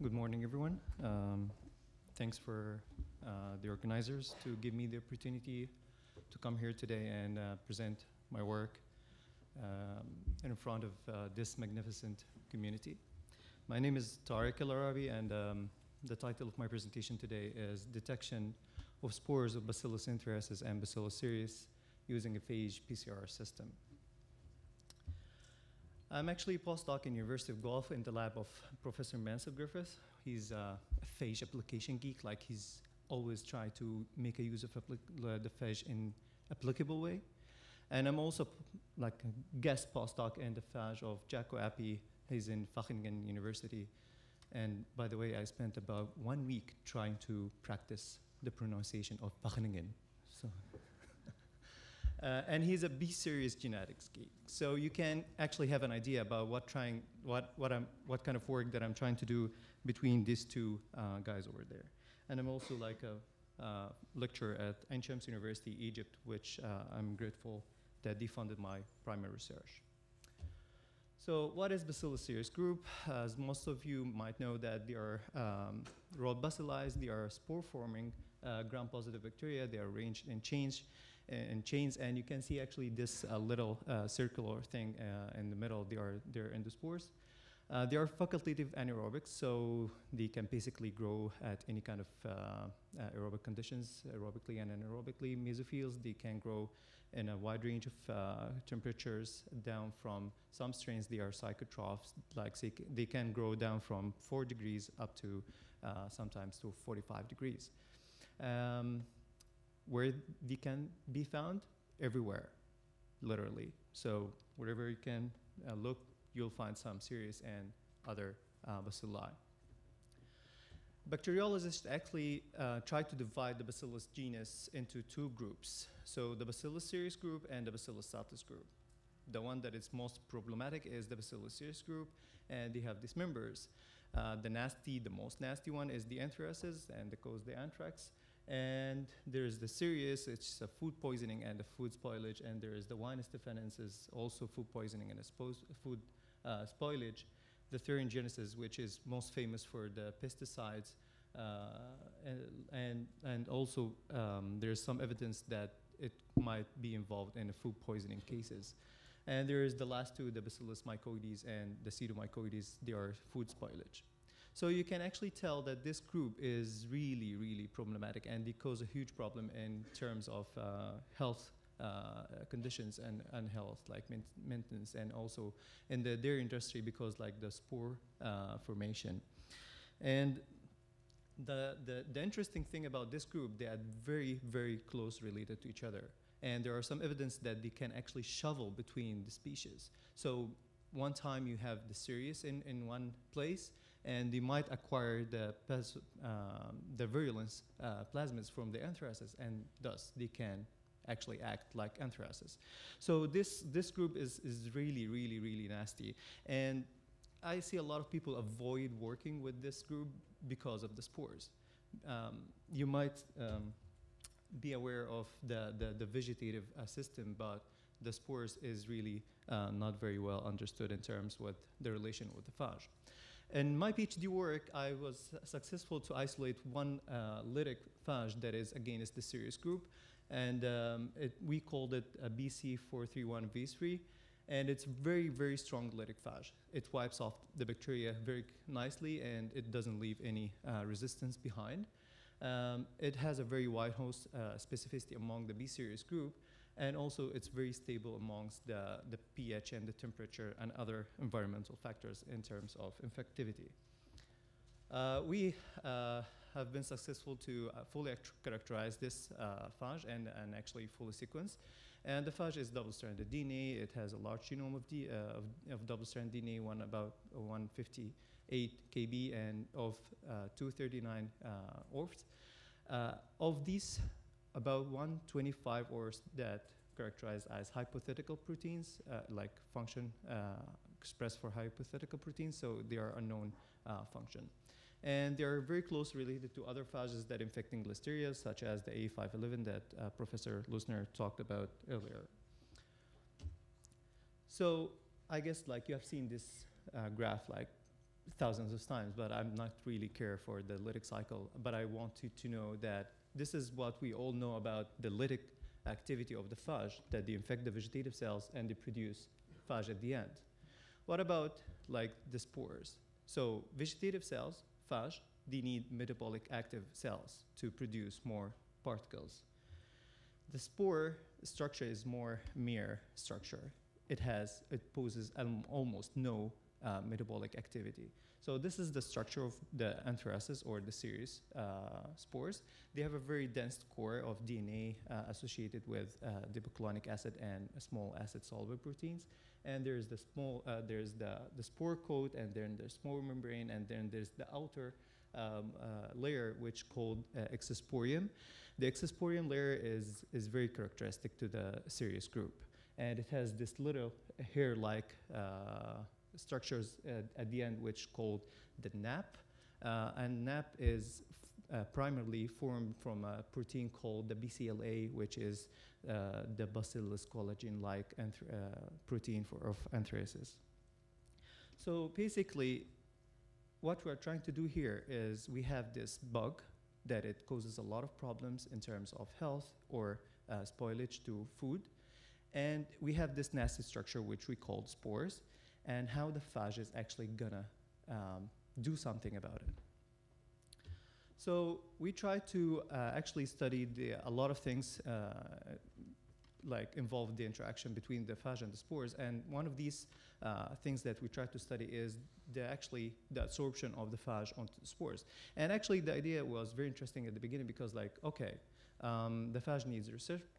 Good morning, everyone. Thanks for the organizers to give me the opportunity to come here today and present my work in front of this magnificent community. My name is Tarek Arabi, and the title of my presentation today is Detection of Spores of Bacillus anthracis and Bacillus cereus using a phage-PCR system. I'm actually a postdoc in University of Guelph in the lab of Professor Mansell Griffith. He's a phage application geek, like he's always trying to make a use of the phage in applicable way. And I'm also like a guest postdoc in the phage of Jacko Appy. He's in Wageningen University. And by the way, I spent about 1 week trying to practice the pronunciation of Wageningen. So. And he's a B-series genetics geek. So you can actually have an idea about what kind of work that I'm trying to do between these two guys over there. And I'm also like a lecturer at Ain Shams University, Egypt, which I'm grateful that they funded my primary research. So what is Bacillus cereus group? As most of you might know that they are rod bacilli, they are spore-forming gram-positive bacteria. They are arranged in chains, and you can see actually this little circular thing in the middle. They're endospores. They are facultative anaerobics, so they can basically grow at any kind of aerobic conditions, aerobically and anaerobically. Mesophils, they can grow in a wide range of temperatures, down from some strains, they are psychotrophs, like they can grow down from 4 degrees up to sometimes to 45 degrees. Where they can be found? Everywhere, literally. So wherever you can look, you'll find some cereus and other bacilli. Bacteriologists actually try to divide the Bacillus genus into 2 groups. So the Bacillus cereus group and the Bacillus subtilis group. The one that is most problematic is the Bacillus cereus group, and they have these members. The most nasty one is the anthracis, and they cause the anthrax. And there's the Cereus, it's a food poisoning and a food spoilage, and there is the Wine staphenensis, also food poisoning and a food spoilage. The Thuringiensis, which is most famous for the pesticides, and also there's some evidence that it might be involved in the food poisoning cases. And there is the last two, the Bacillus mycoides and the Pseudomycoides, they are food spoilage. So you can actually tell that this group is really, really problematic, and they cause a huge problem in terms of health conditions and health, like maintenance, and also in the dairy industry because like the spore formation. And the interesting thing about this group, they are very, very close related to each other. And there are some evidence that they can actually shovel between the species. So one time you have the Cereus in one place, and they might acquire the virulence plasmids from the anthracis, and thus they can actually act like anthracis. So this group is really, really, really nasty. And I see a lot of people avoid working with this group because of the spores. You might be aware of the vegetative system, but the spores is really not very well understood in terms with the relation with the phage. In my PhD work, I was successful to isolate one lytic phage that is against the Cereus group, and we called it a BC431V3, and it's very, very strong lytic phage. It wipes off the bacteria very nicely, and it doesn't leave any resistance behind. It has a very wide host specificity among the B Cereus group, and also it's very stable amongst the pH and the temperature and other environmental factors in terms of infectivity. We have been successful to fully characterize this phage and actually fully sequence. And the phage is double-stranded DNA. It has a large genome of double-stranded DNA, about 158 kb and of 239 ORFs. Of these, about 125 ORFs that characterized as hypothetical proteins, like function expressed for hypothetical proteins, so they are unknown function. And they are very closely related to other phages that infecting listeria, such as the A511 that Professor Lusner talked about earlier. So I guess like you have seen this graph like thousands of times, but I'm not really care for the lytic cycle. But I want you to know that this is what we all know about the lytic activity of the phage, that they infect the vegetative cells and they produce phage at the end. What about like the spores? So vegetative cells, phage, they need metabolic active cells to produce more particles. The spore structure is more mere structure. It poses almost no metabolic activity. So this is the structure of the anthracis or the Cereus spores. They have a very dense core of DNA associated with dibuclonic acid and small acid soluble proteins. And there's the spore coat, and then there's spore membrane, and then there's the outer layer, which called exosporium. The exosporium layer is very characteristic to the Cereus group, and it has this little hair-like structures at the end, which called the nap. And nap is primarily formed from a protein called the BCLA, which is the Bacillus collagen-like protein of anthracis. So basically, what we're trying to do here is we have this bug that it causes a lot of problems in terms of health or spoilage to food. And we have this nasty structure, which we call spores, and how the phage is actually gonna do something about it. So we try to actually study a lot of things like involve the interaction between the phage and the spores. And one of these things that we try to study is the adsorption of the phage onto the spores. And actually the idea was very interesting at the beginning because the phage needs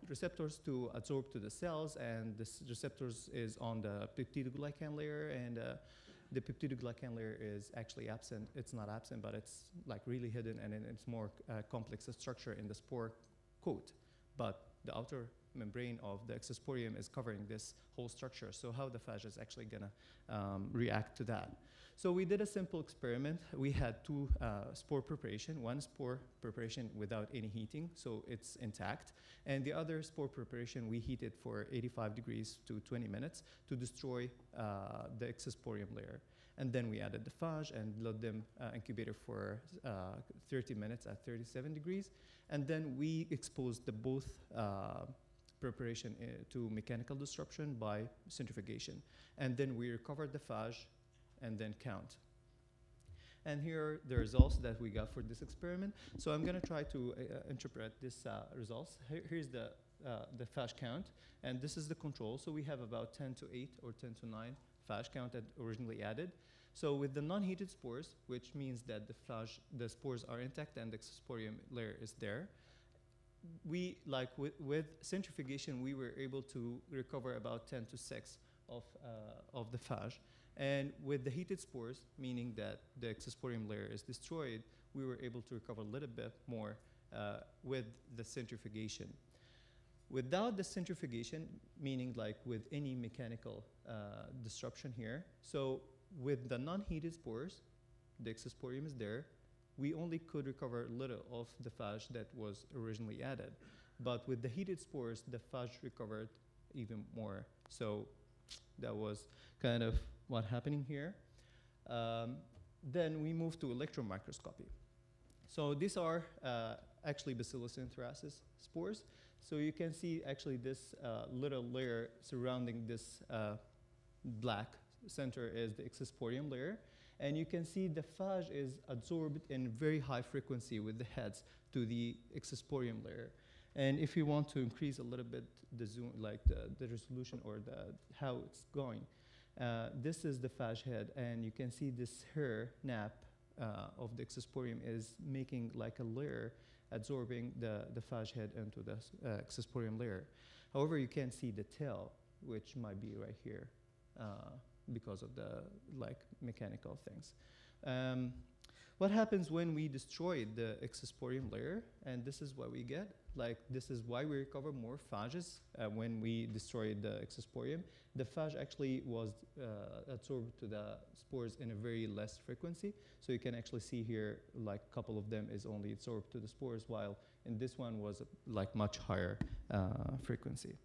receptors to adsorb to the cells, and this receptors is on the peptidoglycan layer, and the peptidoglycan layer is actually absent. It's not absent, but it's like really hidden, and it's more complex structure in the spore coat. But the outer membrane of the exosporium is covering this whole structure. So how the phage is actually gonna react to that? So we did a simple experiment. We had two spore preparation, one spore preparation without any heating, so it's intact. And the other spore preparation, we heated for 85 degrees to 20 minutes to destroy the exosporium layer. And then we added the phage and let them incubate for 30 minutes at 37 degrees. And then we exposed the both preparation to mechanical disruption by centrifugation. And then we recovered the phage and then count. And here are the results that we got for this experiment. So I'm gonna try to interpret this results. Here's the phage count, and this is the control. So we have about 10 to 8 or 10 to 9 phage count that originally added. So with the non-heated spores, which means that the spores are intact and the exosporium layer is there, we, with centrifugation, we were able to recover about 10 to 6 of the phage. And with the heated spores, meaning that the exosporium layer is destroyed, we were able to recover a little bit more with the centrifugation. Without the centrifugation, meaning like with any mechanical disruption here, so with the non-heated spores, the exosporium is there, we only could recover a little of the phage that was originally added. But with the heated spores, the phage recovered even more. So that was kind of what's happening here. Then we move to electron microscopy. So these are actually Bacillus anthracis spores. So you can see actually this little layer surrounding this black center is the exosporium layer. And you can see the phage is adsorbed in very high frequency with the heads to the exosporium layer. And if you want to increase a little bit the zoom, like the resolution or how it's going, this is the phage head, and you can see this hair nap of the exosporium is making like a layer absorbing the phage head into the exosporium layer. However, you can't see the tail, which might be right here because of the mechanical things. What happens when we destroy the exosporium layer? And this is what we get. This is why we recover more phages when we destroy the exosporium. The phage actually was adsorbed to the spores in a very less frequency. So you can actually see here, a couple of them is only adsorbed to the spores, while in this one was much higher frequency.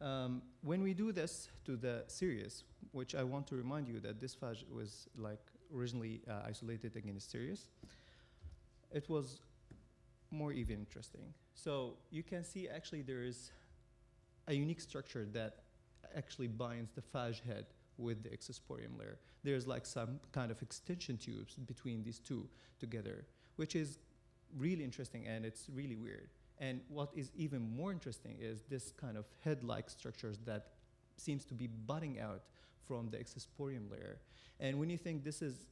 When we do this to the Cereus, which I want to remind you that this phage was like originally isolated against Cereus, it was more even interesting. So you can see actually there is a unique structure that actually binds the phage head with the exosporium layer. There's like some kind of extension tubes between these two together, which is really interesting and it's really weird. And what is even more interesting is this kind of head-like structures that seems to be budding out from the exosporium layer. And when you think this is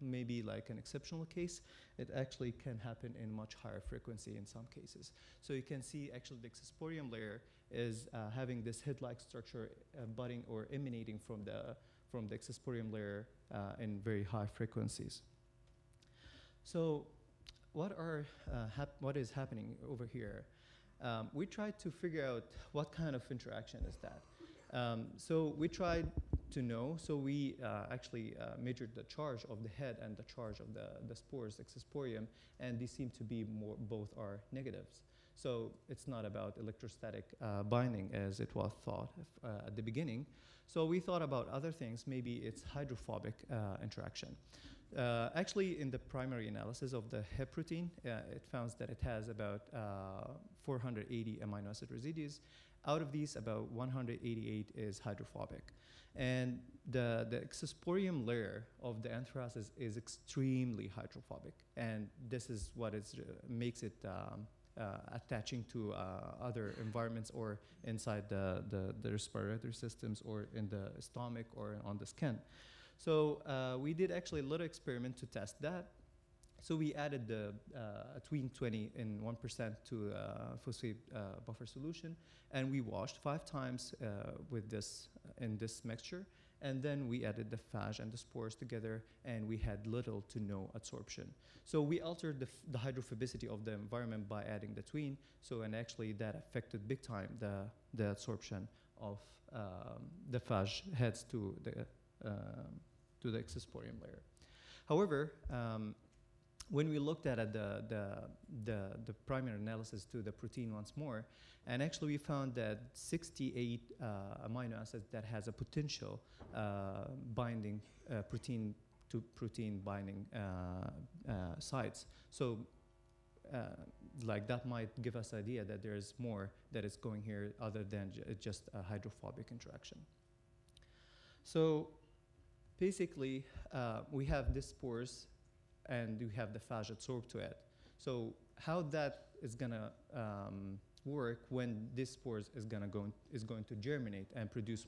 maybe like an exceptional case, it actually can happen in much higher frequency in some cases. So you can see actually the exosporium layer is having this head-like structure budding or emanating from the exosporium layer in very high frequencies. So what is happening over here? We tried to figure out what kind of interaction is that. So we tried to know, so we actually measured the charge of the head and the charge of the spores, exosporium, and these seem to be both are negatives. So it's not about electrostatic binding as it was thought at the beginning. So we thought about other things, maybe it's hydrophobic interaction. Actually, in the primary analysis of the Hep protein, it found that it has about 480 amino acid residues. Out of these, about 188 is hydrophobic. And the exosporium layer of the anthracis is extremely hydrophobic. And this is what makes it attaching to other environments or inside the respiratory systems or in the stomach or on the skin. So we did actually a little experiment to test that. So we added the tween 20 and 1% to phosphate buffer solution, and we washed 5 times with this in this mixture, and then we added the phage and the spores together, and we had little to no adsorption. So we altered the hydrophobicity of the environment by adding the tween. So and actually that affected big time the adsorption of the phage heads to the exosporium layer. However, when we looked at the primary analysis to the protein once more, and actually we found that 68 amino acids that has a potential binding protein to protein binding sites. So like that might give us idea that there's more that is going here other than just a hydrophobic interaction. So basically, we have these spores and we have the phage adsorbed to it. So how that is gonna work when this spores is going to germinate and produce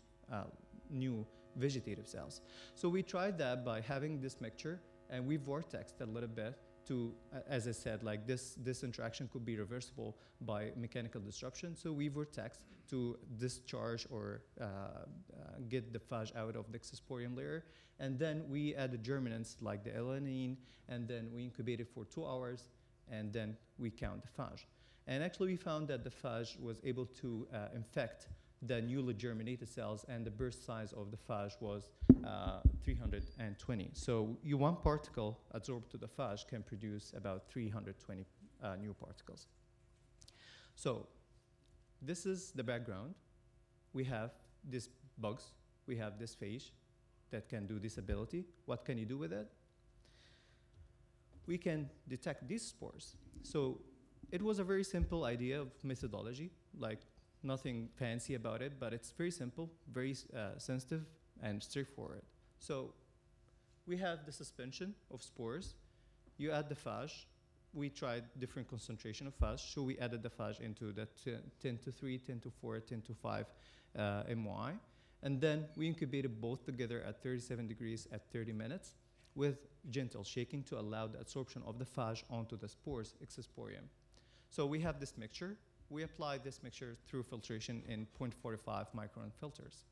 new vegetative cells. So we tried that by having this mixture, and we vortexed a little bit to, as I said, like this interaction could be reversible by mechanical disruption. So we vortexed to discharge or get the phage out of the exosporium layer. And then we added germinants like the alanine, and then we incubated for 2 hours, and then we count the phage. And actually we found that the phage was able to infect the newly germinated cells, and the burst size of the phage was 320. So one particle adsorbed to the phage can produce about 320 new particles. So this is the background. We have these bugs. We have this phage that can do this ability. What can you do with it? We can detect these spores. So it was a very simple idea of methodology, like nothing fancy about it, but it's very simple, very sensitive, and straightforward. So we have the suspension of spores. You add the phage. We tried different concentration of phage, so we added the phage into the 10 to 3, 10 to 4, 10 to 5 MY. And then we incubated both together at 37 degrees at 30 minutes with gentle shaking to allow the adsorption of the phage onto the spores exosporium. So we have this mixture. We applied this mixture through filtration in 0.45 micron filters.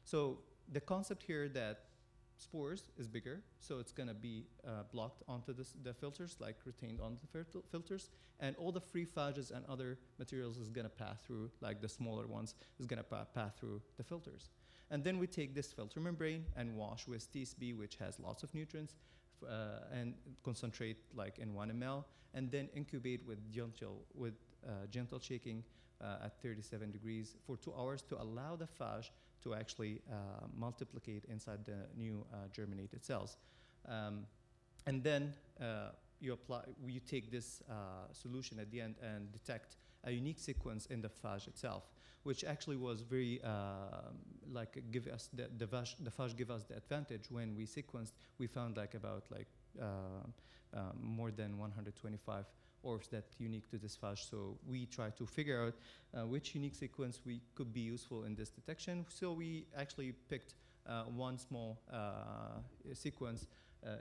So the concept here that spores is bigger, so it's going to be blocked onto the filters, like retained on the filters, and all the free phages and other materials is going to pass through, like the smaller ones, is going to pass through the filters. And then we take this filter membrane and wash with TSB, which has lots of nutrients, and concentrate like in 1 ml, and then incubate with gentle shaking at 37 degrees for 2 hours to allow the phage to actually multiplicate inside the new germinated cells. And then you take this solution at the end and detect a unique sequence in the phage itself, which actually was very give us the phage give us the advantage. When we sequenced, we found about more than 125 ORFs that unique to this phage. So we try to figure out which unique sequence we could be useful in this detection. So we actually picked one small sequence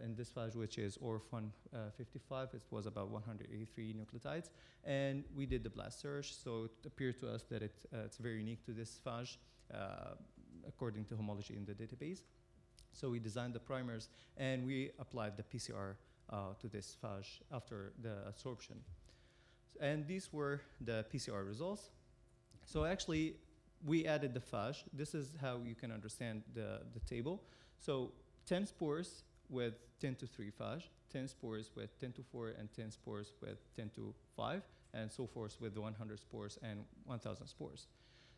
in this phage, which is ORF155. It was about 183 nucleotides. And we did the blast search. So it appeared to us that it's very unique to this phage according to homology in the database. So we designed the primers, and we applied the PCR to this phage after the adsorption. And these were the PCR results. So actually, we added the phage. This is how you can understand the table. So 10 spores with 10 to 3 phage, 10 spores with 10 to 4, and 10 spores with 10 to 5, and so forth with 100 spores and 1,000 spores.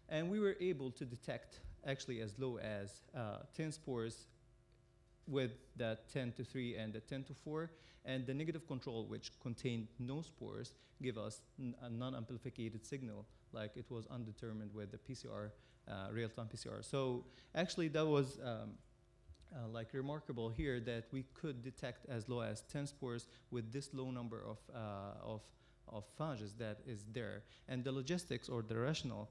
And we were able to detect actually as low as 10 spores with the 10 to 3 and the 10 to 4, and the negative control, which contained no spores, give us a non-amplificated signal, like it was undetermined with the PCR, real-time PCR. So actually that was remarkable here that we could detect as low as 10 spores with this low number of phages that is there. And the logistics or the rationale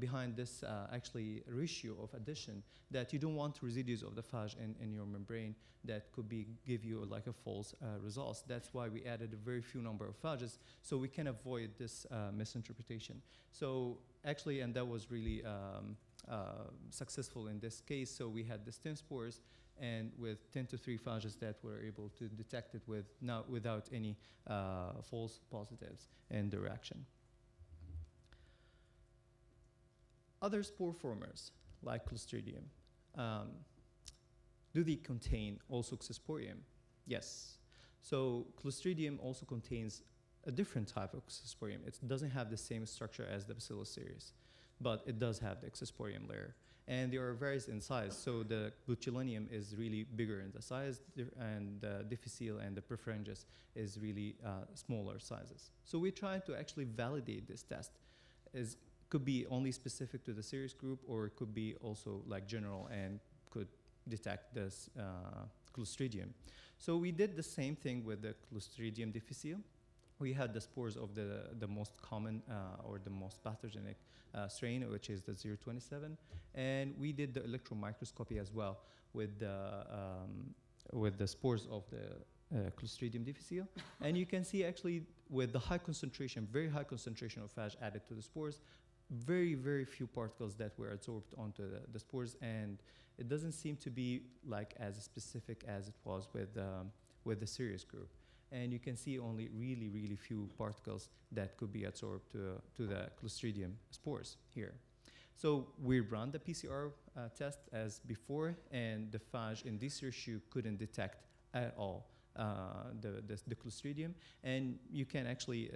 behind this actually ratio of addition, that you don't want residues of the phage in your membrane that could give you like a false results. That's why we added a very few number of phages, so we can avoid this misinterpretation. So actually, and that was really successful in this case. So we had this 10 spores, and with 10 to 3 phages that were able to detect it without any false positives in the reaction. Other spore formers, like Clostridium, do they contain also Xysporium? Yes. So Clostridium also contains a different type of Xysporium. It doesn't have the same structure as the Bacillus cereus, but it does have the Xysporium layer. And they are varies in size. So the botulinum is really bigger in the size, and the difficile and the preferenges is really smaller sizes. So we tried to actually validate this test. Could be only specific to the Cereus group, or it could be also like general and could detect this Clostridium. So we did the same thing with the Clostridium difficile. We had the spores of the most common or the most pathogenic strain, which is the 027, and we did the electron microscopy as well with the spores of the Clostridium difficile. And you can see actually with the high concentration, very high concentration of phage added to the spores, very, very few particles that were absorbed onto the spores, and it doesn't seem to be like as specific as it was with the Cereus group. And you can see only really, really few particles that could be absorbed to the Clostridium spores here. So we ran the PCR test as before, and the phage in this ratio couldn't detect at all the Clostridium. And you can actually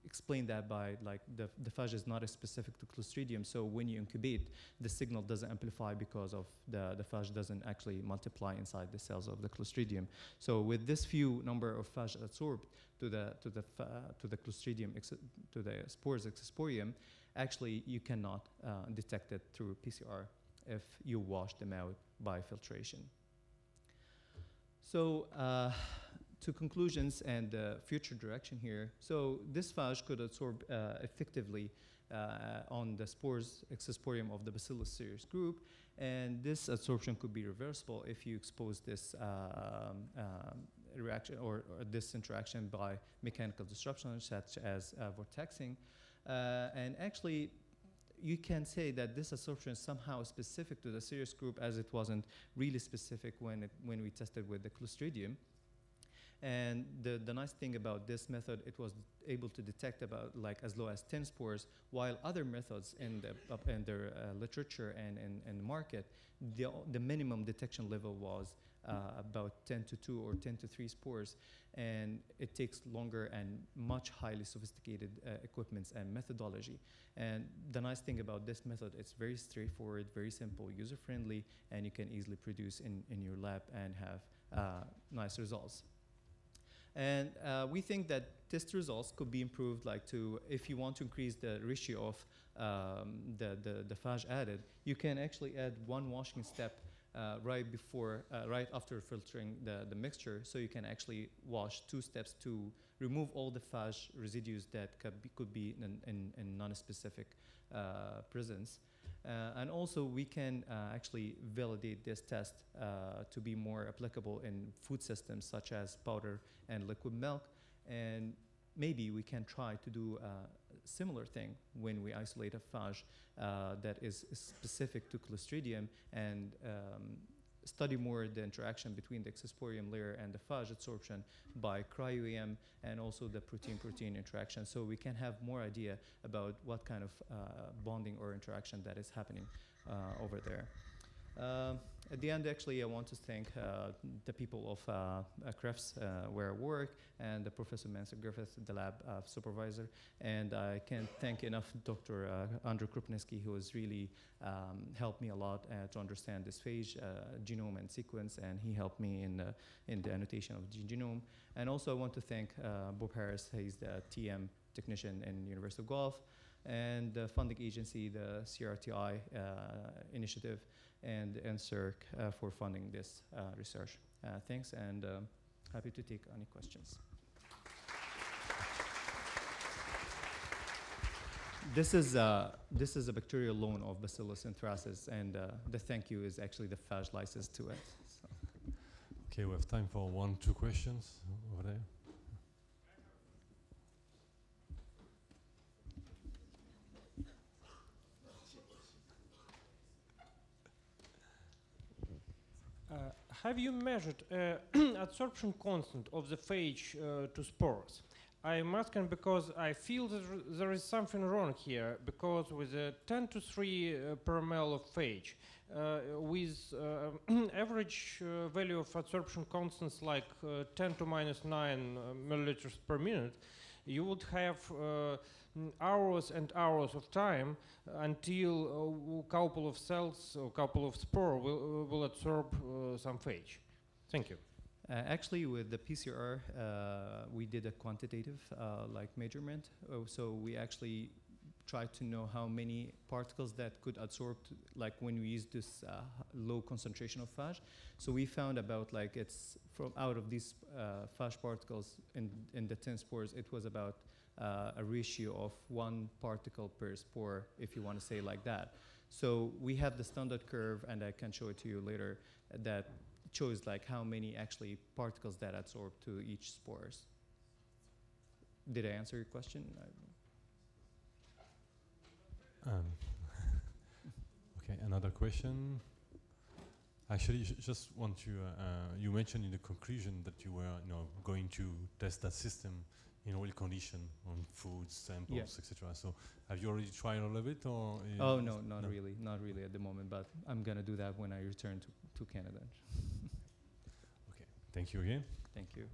explain that by like the phage is not as specific to Clostridium, so when you incubate, the signal doesn't amplify because of the phage doesn't actually multiply inside the cells of the Clostridium. So with this few number of phage absorbed to the Clostridium, to the spores Xysporium, actually you cannot detect it through PCR if you wash them out by filtration. So to conclusions and future direction here. So this phage could absorb effectively on the spores Xysporium of the Bacillus cereus group, and this absorption could be reversible if you expose this reaction or this interaction by mechanical disruption such as vortexing. And actually, you can say that this absorption is somehow specific to the Cereus group, as it wasn't really specific when we tested with the Clostridium. And the nice thing about this method, it was able to detect about like as low as 10 spores, while other methods in the literature and in the market, the minimum detection level was about 10 to 2 or 10 to 3 spores, and it takes longer and much highly sophisticated equipments and methodology. And the nice thing about this method, it's very straightforward, very simple, user-friendly, and you can easily produce in your lab and have nice results. And we think that test results could be improved, like to, if you want to increase the ratio of the phage added, you can actually add one washing step right after filtering the mixture, so you can actually wash 2 steps to remove all the phage residues that could be in non-specific presence. And also we can actually validate this test to be more applicable in food systems such as powder and liquid milk. And maybe we can try to do a similar thing when we isolate a phage that is specific to Clostridium and study more the interaction between the exosporium layer and the phage adsorption by cryo-EM and also the protein-protein interaction, so we can have more idea about what kind of bonding or interaction that is happening over there. At the end, actually, I want to thank the people of Crafts where I work, and the Professor Mansur Griffith, the lab supervisor. And I can't thank enough Dr. Andrew Krupnicki, who has really helped me a lot to understand this phage genome and sequence, and he helped me in the annotation of the genome. And also I want to thank Bob Harris. He's the TM technician in University of Guelph, and the funding agency, the CRTI initiative, and NSERC for funding this research. Thanks, and happy to take any questions. This is a bacterial loan of Bacillus anthracis, and the thank you is actually the phage lysis to it. So. Okay, we have time for 1-2 questions over there. Have you measured adsorption constant of the phage to spores? I'm asking because I feel that there is something wrong here, because with a 10 to 3 per ml of phage, with average value of adsorption constants like 10 to minus 9 milliliters per minute, you would have hours and hours of time until a couple of cells or couple of spore will absorb some phage. Thank you. Actually, with the PCR, we did a quantitative measurement. So we actually tried to know how many particles that could adsorb, like when we use this low concentration of phage. So we found about it's from out of these phage particles in the 10 spores, it was about a ratio of 1 particle per spore, if you want to say like that. So we have the standard curve, and I can show it to you later, that shows how many actually particles that adsorb to each spores. Did I answer your question? Okay, another question. Actually, just want to, you mentioned in the conclusion that you were going to test that system in oil condition on foods, samples, etc. So have you already tried all of it, or? Oh, no, not really at the moment, but I'm going to do that when I return to Canada. Okay, thank you again. Thank you.